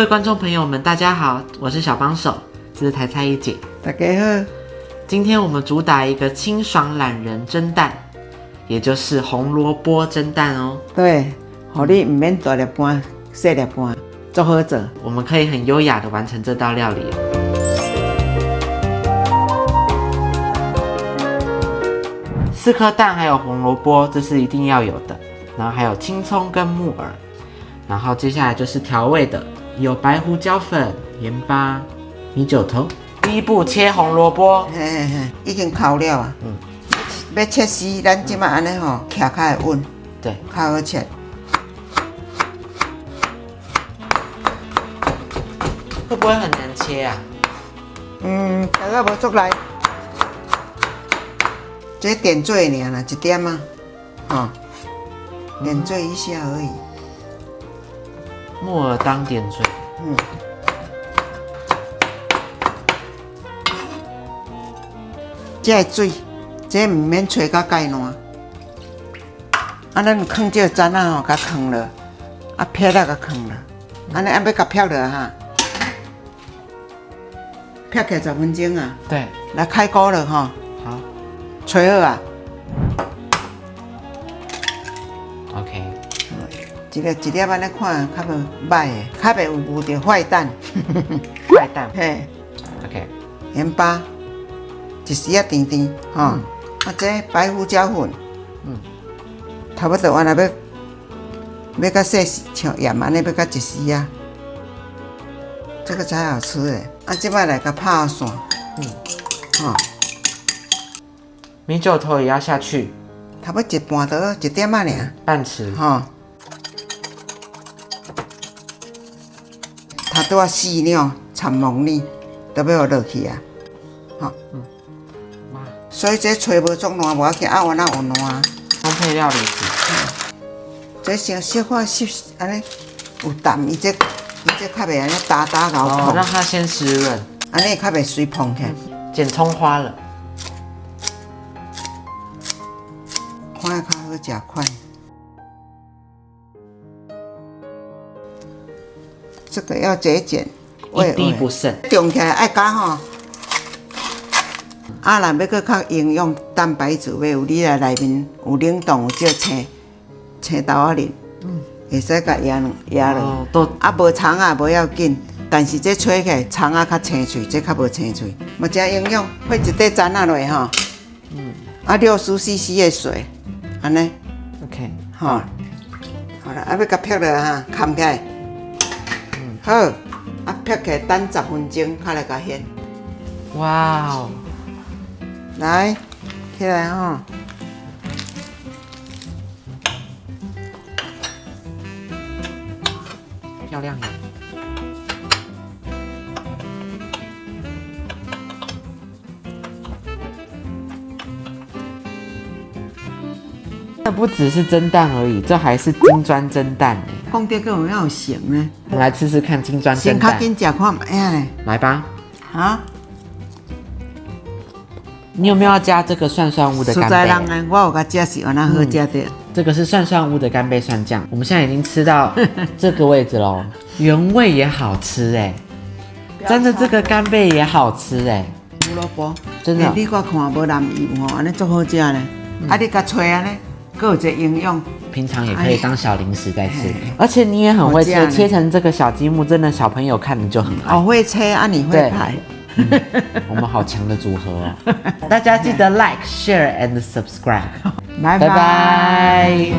位觀眾朋友們，大家好，我是小幫手，這是台菜一姐。大家好，今天我們主打一個清爽懶人蒸蛋，也就是紅蘿蔔蒸蛋哦。對，讓你不免大粒半、小粒半，做好做。我們可以很優雅的完成這道料理哦。4顆蛋還有紅蘿蔔，這是一定要有的。然後還有青蔥跟木耳。然後接下來就是調味的，有白胡椒粉、鹽巴、米酒頭。第一步切紅蘿蔔，已經烤了啊。要切絲，咱即馬安尼吼，徛較會穩，對，較好切。會不會很難切啊？大概無足難，這點綴爾啦，一點啊，點綴一下而已。木耳當點綴。這個水，這唔免吹到介爛。咱放這個砧啊吼，甲放落，撇啊甲放落，安尼要甲撇落哈，撇起10分鐘啊。對，來開鍋了哈。好，吹好啊。OK。一粒安尼看，較無歹的，較袂有着壞蛋。壞蛋。嘿。OK。鹽巴，一絲啊甜甜，這白胡椒粉，差不多完了要較細像鹽安尼，要較一絲啊，這個才好吃誒。這擺來個拍散，米酒頭也要下去，差不多一半刀，1點仔爾，半匙，它都要細料、參檬粒都要落去啊，所以這吹無足爛，無要緊，按完有爛。烘焙料理器。這先小塊濕，安尼有淡，伊這較袂安尼打咬碰。讓它先濕潤，安尼較袂水碰起。剪蔥花了，看較好食快。這個要節儉，一滴不剩。重起來愛加吼。若要較營養蛋白質，要有你來內面有冷凍有這青豆仔仁，會使甲壓落。無蔥啊無要緊，但是這吹起來蔥啊較青脆，這較無青脆，嘛真營養。配一塊砧仔落吼，60cc 的水，安尼。OK。好了，要甲撇落哈，冚起來。好，撇起來等10分鐘，才來甲煸。哇哦！來，起來吼。漂亮呀！這不只是蒸蛋而已，這還是金磚蒸蛋哎。放這個有沒有鹹呢？我們來試試看金磚蒸蛋。先較緊吃看嘛，哎呀來吧。啊？你有沒有要加這個蒜蒜烏的干貝？實在人呢，我有甲加是安那好食的。這個是蒜蒜烏的干貝蒜醬，我們現在已經吃到這個位置嘍，原味也好吃哎，真的這個干貝也好吃哎，胡蘿蔔真的。你看無藍油吼，安尼足好食呢。你甲吹安尼，佫有一個營養。平常也可以當小零食在吃，而且你也很會切，切成這個小積木，真的小朋友看你就很愛。我會切啊，你會拍。我們好強的組合哦！大家記得 like、share and subscribe。拜拜。